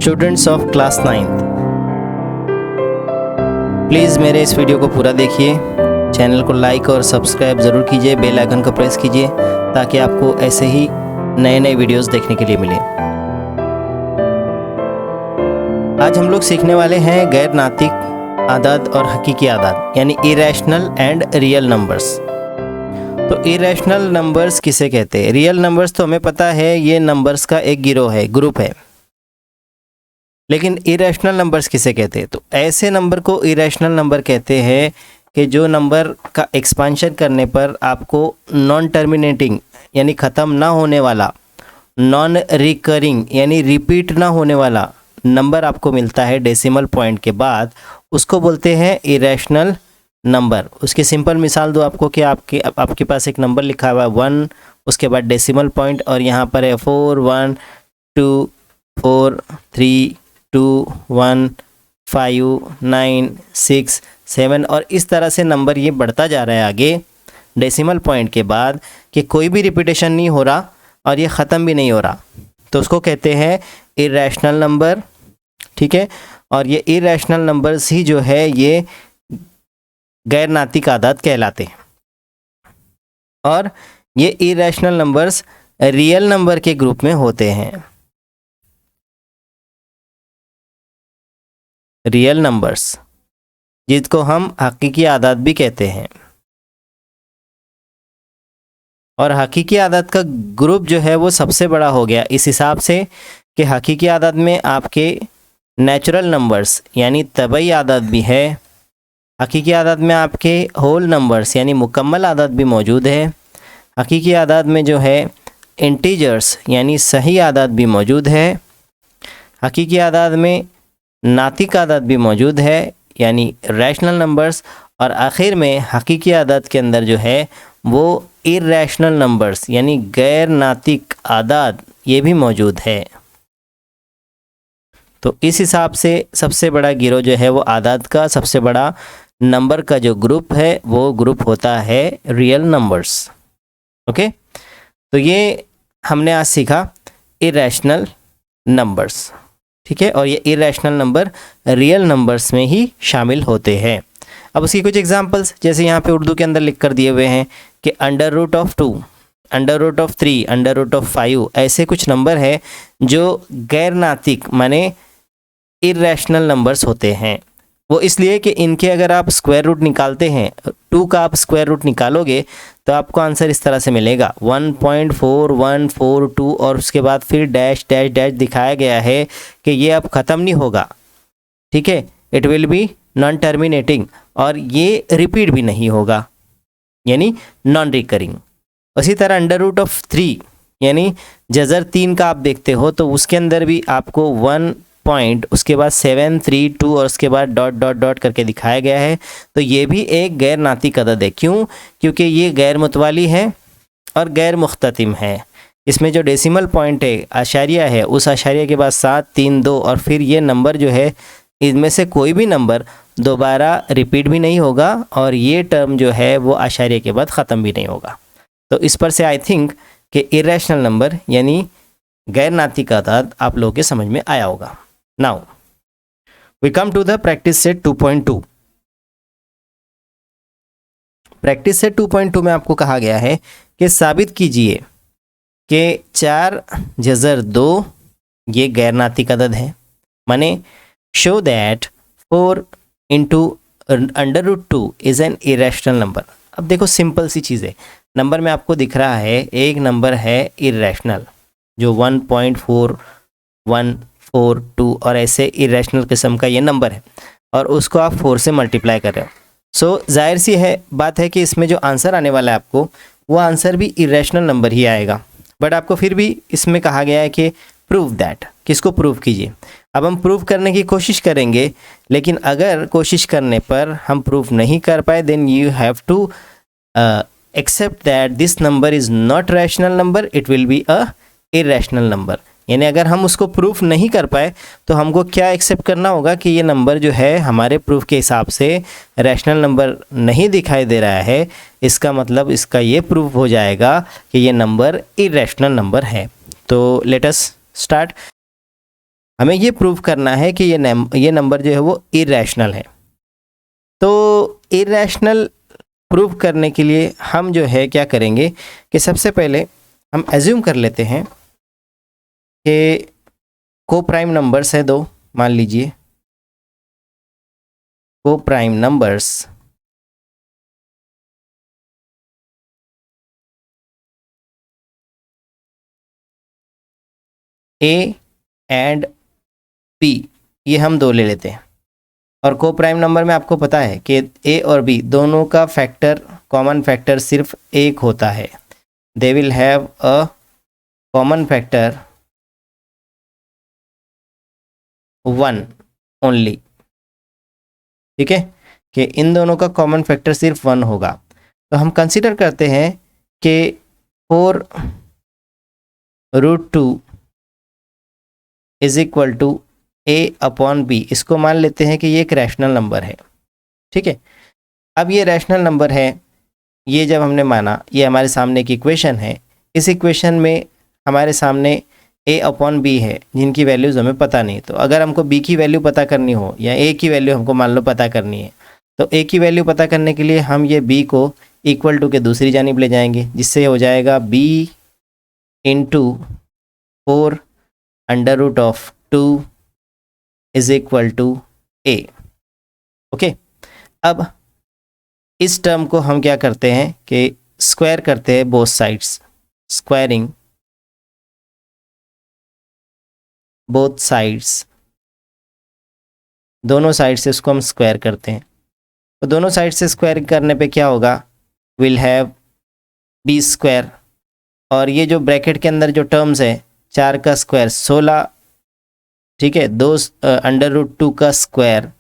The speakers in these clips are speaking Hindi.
Students of class 9th, please मेरे इस वीडियो को पूरा देखिए। चैनल को लाइक और सब्सक्राइब ज़रूर कीजिए, बेल आइकन को प्रेस कीजिए ताकि आपको ऐसे ही नए नए वीडियोस देखने के लिए मिले। आज हम लोग सीखने वाले हैं गैर नातिक आदाद और हकीकी आदाद, यानी इरेशनल एंड रियल नंबर्स। तो इरेशनल नंबर्स किसे कहते हैं? रियल नंबर्स तो हमें पता है, ये नंबर्स का एक गिरोह है, ग्रुप है। लेकिन इरेशनल नंबर्स किसे कहते हैं? तो ऐसे नंबर को इरेशनल नंबर कहते हैं कि जो नंबर का एक्सपांशन करने पर आपको नॉन टर्मिनेटिंग यानी ख़त्म ना होने वाला, नॉन रिकरिंग यानी रिपीट ना होने वाला नंबर आपको मिलता है डेसिमल पॉइंट के बाद, उसको बोलते हैं इरेशनल नंबर। उसकी सिंपल मिसाल दो आपको कि आपके पास एक नंबर लिखा हुआ है 1, उसके बाद डेसिमल पॉइंट और यहाँ पर है 4 1 2 4 3 2 1 5 9 6 7 और इस तरह से नंबर ये बढ़ता जा रहा है आगे डेसिमल पॉइंट के बाद कि कोई भी रिपीटेशन नहीं हो रहा और ये ख़त्म भी नहीं हो रहा, तो उसको कहते हैं इरेशनल नंबर। ठीक है, और ये इरेशनल नंबर्स ही जो है ये गैर नातिक आदाद कहलाते हैं। और ये इरेशनल नंबर्स रियल नंबर के ग्रुप में होते हैं। रियल नंबर्स जिसको हम हकीकी आदाद भी कहते हैं। और हकीकी आदाद का ग्रुप जो है वो सबसे बड़ा हो गया इस हिसाब से कि हकीकी आदाद में आपके नेचुरल नंबर्स यानी तबई आदाद भी है। हकीकी आदाद में आपके होल नंबर्स यानी मुकम्मल आदाद भी मौजूद है। हकीकी आदाद में जो है इंटीजर्स यानी सही आदाद भी मौजूद है। हकीकी आदाद में नातिक आदाद भी मौजूद है यानी रैशनल नंबर्स। और आखिर में हकीकी आदाद के अंदर जो है वो इरेशनल नंबर्स यानी गैर नातिक आदाद ये भी मौजूद है। तो इस हिसाब से सबसे बड़ा गिरोह जो है वो आदाद का, सबसे बड़ा नंबर का जो ग्रुप है वो ग्रुप होता है रियल नंबर्स। ओके, तो ये हमने आज सीखा इरेशनल नंबर्स। ठीक है, और ये इरेशनल नंबर रियल नंबर्स में ही शामिल होते हैं। अब उसकी कुछ एग्जांपल्स जैसे यहाँ पे उर्दू के अंदर लिख कर दिए हुए हैं कि √2, √3, √5 ऐसे कुछ नंबर है जो गैर नातिक माने इरेशनल नंबर्स होते हैं। वो इसलिए कि इनके अगर आप स्क्वायर रूट निकालते हैं, 2 का आप स्क्वायर रूट निकालोगे तो आपको आंसर इस तरह से मिलेगा 1.4142 और उसके बाद फिर डैश डैश डैश दिखाया गया है कि ये अब ख़त्म नहीं होगा। ठीक है, it will B non terminating और ये रिपीट भी नहीं होगा यानी नॉन रिकरिंग। उसी तरह √3 यानी जज़र 3 का आप देखते हो तो उसके अंदर भी आपको 1 पॉइंट उसके बाद 7 3 2 और उसके बाद डॉट डॉट डॉट करके दिखाया गया है। तो ये भी एक गैर नातिक अदद है। क्यों? क्योंकि ये गैर मुतवाली है और गैर मुख्ततिम है। इसमें जो डेसिमल पॉइंट है, आशारिया है, उस आशारिया के बाद 7 3 2 और फिर ये नंबर जो है इनमें से कोई भी नंबर दोबारा रिपीट भी नहीं होगा और ये टर्म जो है वो आशारिया के बाद ख़त्म भी नहीं होगा। तो इस पर से आई थिंक कि इरेशनल नंबर यानी गैर नातिक आदाद आप लोगों के समझ में आया होगा। Now we come to the practice set 2.2। Practice set 2.2 में आपको कहा गया है कि साबित कीजिए कि 4 जज़र 2 ये गैर नातिक अदद है। माने show that 4 into √2 is an irrational number. अब देखो सिंपल सी चीज़ है, नंबर में आपको दिख रहा है एक नंबर है इरेशनल जो 1.4142 और ऐसे इरेशनल किस्म का ये नंबर है और उसको आप 4 से मल्टीप्लाई कर रहे हो। सो जाहिर सी है बात है कि इसमें जो आंसर आने वाला है आपको वो आंसर भी इरेशनल नंबर ही आएगा। बट आपको फिर भी इसमें कहा गया है कि प्रूव दैट, किसको प्रूव कीजिए। अब हम प्रूव करने की कोशिश करेंगे, लेकिन अगर कोशिश करने पर हम प्रूव नहीं कर पाए then you have to accept that this number is not rational number, it will be a irrational number. यानी अगर हम उसको प्रूफ नहीं कर पाए तो हमको क्या एक्सेप्ट करना होगा कि ये नंबर जो है हमारे प्रूफ के हिसाब से रैशनल नंबर नहीं दिखाई दे रहा है। इसका मतलब इसका ये प्रूफ हो जाएगा कि ये नंबर इरेशनल नंबर है। तो लेट अस स्टार्ट। हमें ये प्रूव करना है कि ये नंबर जो है वो इरेशनल है। तो इरेशनल प्रूव करने के लिए हम जो है क्या करेंगे कि सबसे पहले हम एज्यूम कर लेते हैं कि को प्राइम नंबर्स है दो, मान लीजिए को prime numbers A and B, ये हम दो ले लेते हैं। और को प्राइम नंबर में आपको पता है कि ए और बी दोनों का फैक्टर, कॉमन फैक्टर सिर्फ एक होता है। They will have a common factor 1 only. ठीक है, कि इन दोनों का कॉमन फैक्टर सिर्फ 1 होगा। तो हम कंसीडर करते हैं कि 4√2 is equal to a upon B, इसको मान लेते हैं कि ये एक रैशनल नंबर है। ठीक है, अब ये रैशनल नंबर है, ये जब हमने माना, ये हमारे सामने एक इक्वेशन है। इस इक्वेशन में हमारे सामने a अपॉन बी है जिनकी वैल्यूज़ हमें पता नहीं। तो अगर हमको b की वैल्यू पता करनी हो या a की वैल्यू हमको मान लो पता करनी है, तो a की वैल्यू पता करने के लिए हम ये b को इक्वल टू के दूसरी जानिब ले जाएंगे, जिससे हो जाएगा b into 4√2 is equal to a। Okay, अब इस टर्म को हम क्या करते हैं कि स्क्वायर करते हैं both sides, squaring both sides, दोनों साइड से इसको हम स्क्वायर करते हैं। तो दोनों साइड से स्क्वायर करने पे क्या होगा, विल हैव बी स्क्वायर, और ये जो ब्रैकेट के अंदर जो टर्म्स है 4 का स्क्वायर 16, ठीक है, 2 √2 का स्क्वायर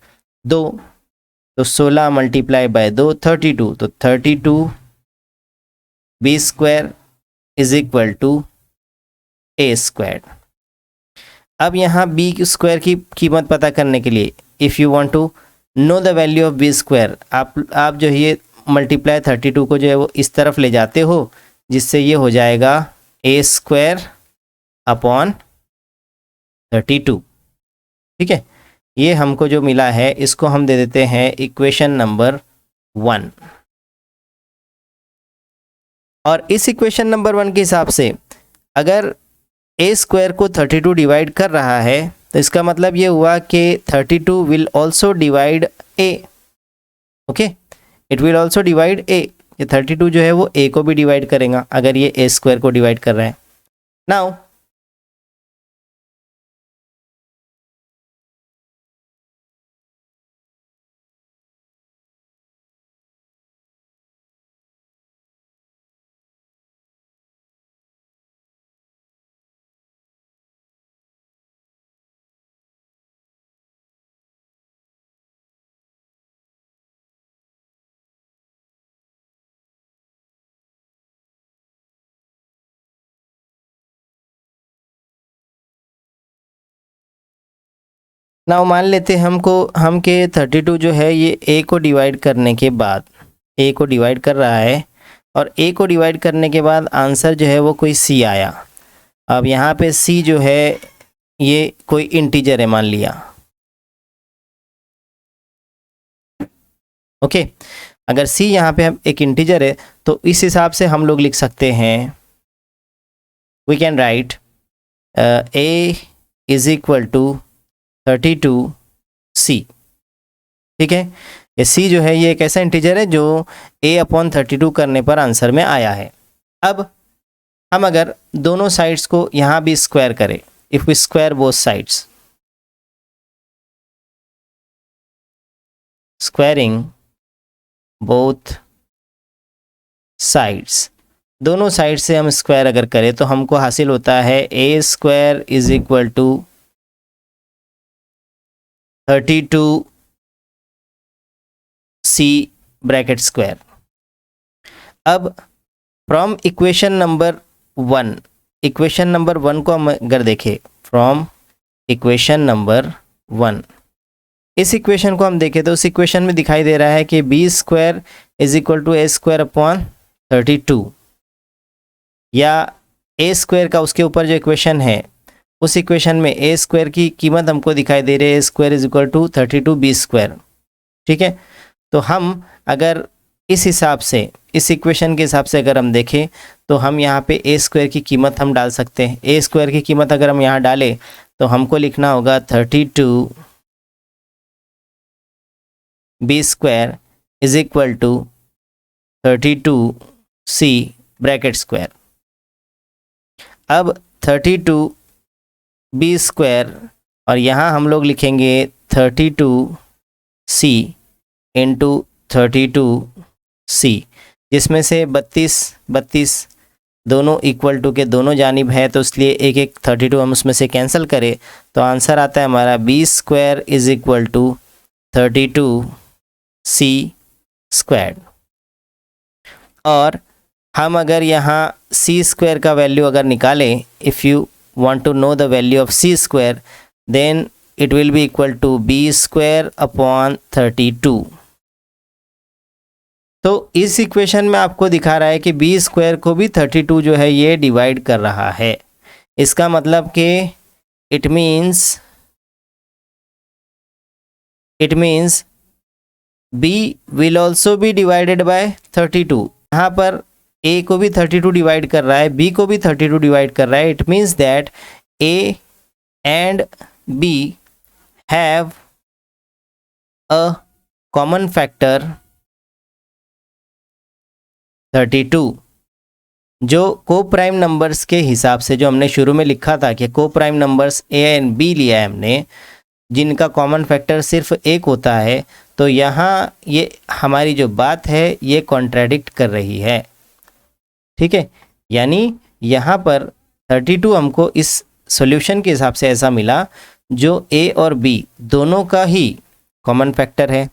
2, तो 16 मल्टीप्लाई बाय 2 32, तो 32 B square is equal to A square. अब यहाँ बी स्क्वायर की कीमत पता करने के लिए, if you want to know the value of B square, आप जो ये मल्टीप्लाई 32 को जो है वो इस तरफ ले जाते हो, जिससे ये हो जाएगा ए स्क्वायर अपॉन 32। ठीक है, ये हमको जो मिला है इसको हम दे देते हैं इक्वेशन नंबर 1। और इस इक्वेशन नंबर 1 के हिसाब से अगर ए स्क्वायर को 32 डिवाइड कर रहा है, तो इसका मतलब ये हुआ कि 32 will also divide a. Okay, it will also divide a, ये 32 जो है वो ए को भी डिवाइड करेगा अगर ये ए स्क्वायर को डिवाइड कर रहा है। नाउ मान लेते हैं हम के 32 जो है ये ए को डिवाइड करने के बाद, ए को डिवाइड कर रहा है, और ए को डिवाइड करने के बाद आंसर जो है वो कोई सी आया। अब यहाँ पे सी जो है ये कोई इंटीजर है मान लिया। ओके, अगर सी यहाँ पे हम एक इंटीजर है तो इस हिसाब से हम लोग लिख सकते हैं, we can write A is equal to 32 C. ठीक है, ये सी जो है ये एक ऐसा इंटीजर है जो a अपॉन 32 करने पर आंसर में आया है। अब हम अगर दोनों साइड्स को यहाँ भी स्क्वायर करें, if we square both sides, squaring both sides, दोनों साइड से हम स्क्वायर अगर करें तो हमको हासिल होता है a square is equal to 32 c bracket square. अब from equation number 1, equation number 1 को हम अगर देखें, फ्रॉम इक्वेशन नंबर 1, इस इक्वेशन को हम देखें तो उस इक्वेशन में दिखाई दे रहा है कि b square is equal to A square upon 32, या ए स्क्वायर का उसके ऊपर जो इक्वेशन है उस इक्वेशन में ए स्क्वायर की कीमत हमको दिखाई दे रही है, a square is equal to 32b square. ठीक है, तो हम अगर इस हिसाब से, इस इक्वेशन के हिसाब से अगर हम देखें तो हम यहाँ पे ए स्क्वायर की कीमत हम डाल सकते हैं। ए स्क्वायर की कीमत अगर हम यहाँ डालें तो हमको लिखना होगा 32b square is equal to 32c bracket square. अब 32b स्क्वायर और यहाँ हम लोग लिखेंगे 32c इंटू 32c, जिसमें से 32 दोनों इक्वल टू के दोनों जानिब है, तो इसलिए एक एक 32 हम उसमें से कैंसिल करें तो आंसर आता है हमारा b square is equal to 32c square. और हम अगर यहाँ c स्क्वायर का वैल्यू अगर निकालें, if you want to know the value of c square, then it will be equal to b square upon 32। तो इस इक्वेशन में आपको दिखा रहा है कि b स्क्वायर को भी 32 जो है ये डिवाइड कर रहा है। इसका मतलब कि it means b will also be divided by 32। यहाँ पर a को भी 32 डिवाइड कर रहा है, b को भी 32 डिवाइड कर रहा है। It means that a and b have a common factor 32। जो को प्राइम नंबर्स के हिसाब से जो हमने शुरू में लिखा था कि को prime numbers a and b लिया है हमने, जिनका कॉमन फैक्टर सिर्फ एक होता है, तो यहाँ ये हमारी जो बात है ये कॉन्ट्रैडिक्ट कर रही है। ठीक है, यानी यहाँ पर 32 हमको इस सॉल्यूशन के हिसाब से ऐसा मिला जो a और b दोनों का ही कॉमन फैक्टर है।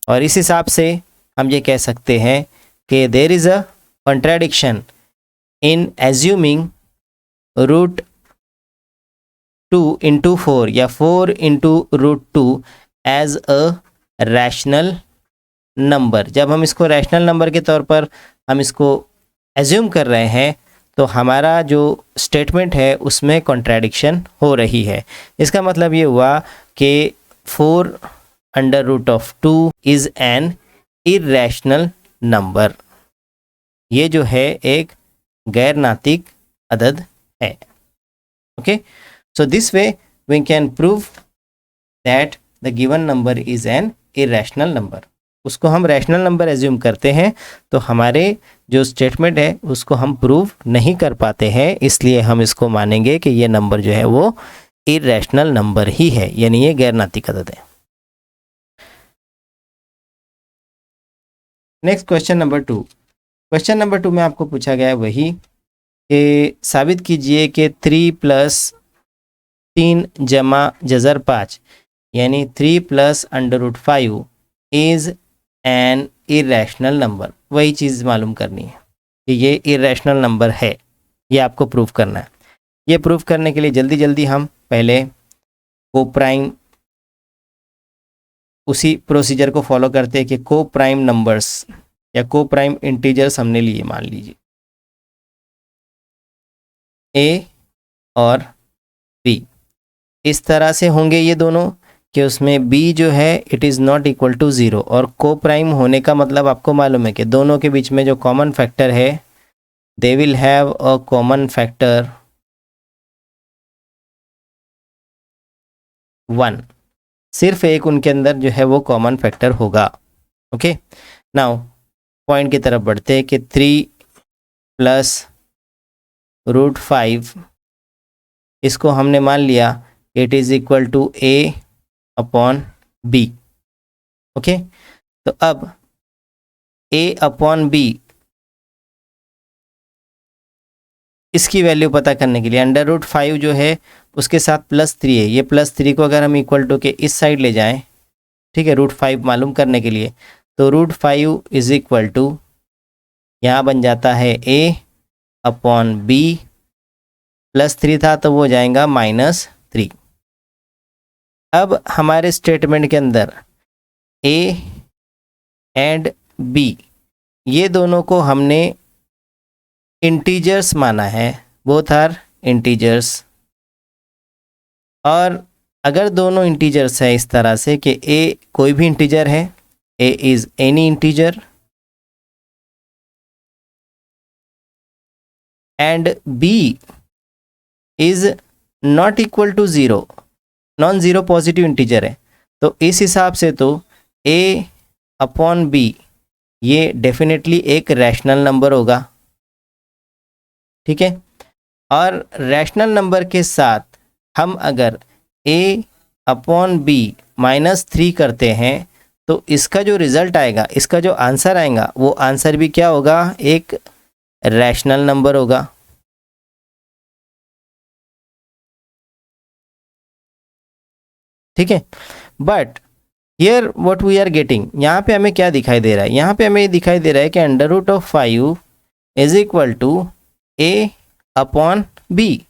और इस हिसाब से हम ये कह सकते हैं कि there is a contradiction in assuming root 2 into 4 या 4 into root 2 as a rational number. जब हम इसको रैशनल नंबर के तौर पर हम इसको एज्यूम कर रहे हैं तो हमारा जो स्टेटमेंट है उसमें कॉन्ट्रैडिक्शन हो रही है। इसका मतलब ये हुआ कि 4 under root of 2 is an irrational number. ये जो है एक गैर नातिक अदद है। Okay, so this way we can prove that the given number is an irrational number. उसको हम रैशनल नंबर एज्यूम करते हैं तो हमारे जो स्टेटमेंट है उसको हम प्रूव नहीं कर पाते हैं, इसलिए हम इसको मानेंगे कि ये नंबर जो है वो इर्रेशनल नंबर ही है, यानी ये गैर नातिक अदद है। Next question number 2। Question number 2 में आपको पूछा गया है वही कि साबित कीजिए कि 3 प्लस 3 जमा जज़र 5 यानी 3 plus under root 5 is an irrational number. वही चीज़ मालूम करनी है कि ये इर्रेशनल नंबर है, ये आपको प्रूव करना है। ये प्रूव करने के लिए जल्दी जल्दी हम पहले को प्राइम उसी प्रोसीजर को फॉलो करते हैं कि को प्राइम नंबर्स या को प्राइम इंटीजर्स हमने लिए, मान लीजिए a और b। इस तरह से होंगे ये दोनों कि उसमें b जो है it is not equal to 0, और को प्राइम होने का मतलब आपको मालूम है कि दोनों के बीच में जो कॉमन फैक्टर है they will have a common factor 1। सिर्फ एक उनके अंदर जो है वो कॉमन फैक्टर होगा। ओके, नाउ पॉइंट की तरफ बढ़ते हैं कि 3 प्लस रूट 5 इसको हमने मान लिया it is equal to a upon b। Okay, तो अब a अपॉन b इसकी वैल्यू पता करने के लिए अंडर रूट 5 जो है उसके साथ +3 है, ये +3 को अगर हम इक्वल टू के इस साइड ले जाएं, ठीक है, रूट 5 मालूम करने के लिए, तो रूट 5 इज़ इक्वल टू यहाँ बन जाता है a अपॉन b, +3 था तो वो हो जाएगा -3। अब हमारे स्टेटमेंट के अंदर a एंड b ये दोनों को हमने इंटीजर्स माना है, बोथ आर इंटीजर्स। और अगर दोनों इंटीजर्स है इस तरह से कि ए कोई भी इंटीजर है, a is any integer and b is not equal to zero, non zero positive integer है, तो इस हिसाब से तो ए अपॉन बी ये डेफिनेटली एक रैशनल नंबर होगा, ठीक है। और रैशनल नंबर के साथ हम अगर a अपॉन बी -3 करते हैं तो इसका जो रिज़ल्ट आएगा, इसका जो आंसर आएगा वो आंसर भी क्या होगा, एक रैशनल नंबर होगा, ठीक है। But here what we are getting, यहाँ पे हमें क्या दिखाई दे रहा है, यहाँ पे हमें दिखाई दे रहा है कि √5 is equal to a upon b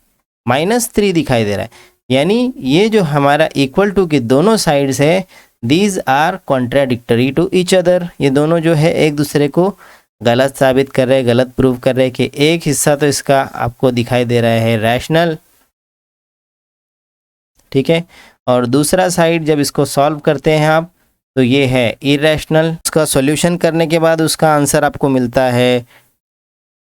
-3 दिखाई दे रहा है। यानी ये जो हमारा इक्वल टू की दोनों साइड्स है, these are contradictory to each other, ये दोनों जो है एक दूसरे को गलत साबित कर रहे हैं, गलत प्रूव कर रहे हैं कि एक हिस्सा तो इसका आपको दिखाई दे रहा है रैशनल, ठीक है, और दूसरा साइड जब इसको सॉल्व करते हैं आप तो ये है इरेशनल। उसका सॉल्यूशन करने के बाद उसका आंसर आपको मिलता है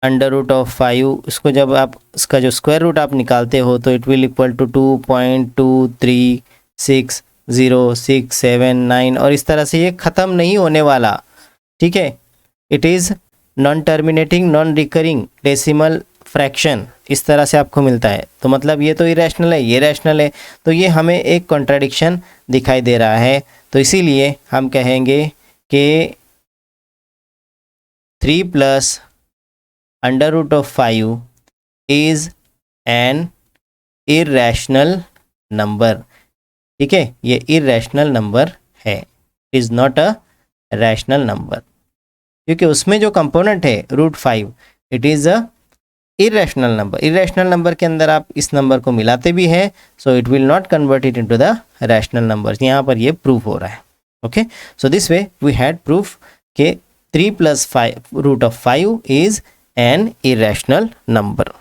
√5। इसको जब आप इसका जो स्क्वायर रूट आप निकालते हो तो इट विल इक्वल टू 2.2360679 और इस तरह से ये ख़त्म नहीं होने वाला, ठीक है। It is non terminating non recurring decimal fraction, इस तरह से आपको मिलता है। तो मतलब ये तो इरेशनल है, ये रैशनल है, तो ये हमें एक कॉन्ट्राडिक्शन दिखाई दे रहा है। तो इसीलिए हम कहेंगे कि 3 + √5 इज़ एन इरेशनल नंबर, ठीक है, ये इरेशनल नंबर है, is not a rational number, क्योंकि उसमें जो कंपोनेंट है √5 it is a irrational number. Irrational number के अंदर आप इस नंबर को मिलाते भी हैं, so it will not convert it into the rational numbers. यहाँ पर ये प्रूफ हो रहा है, okay. So this way we had proof के 3 + √5 इज एन इरेशनल नंबर।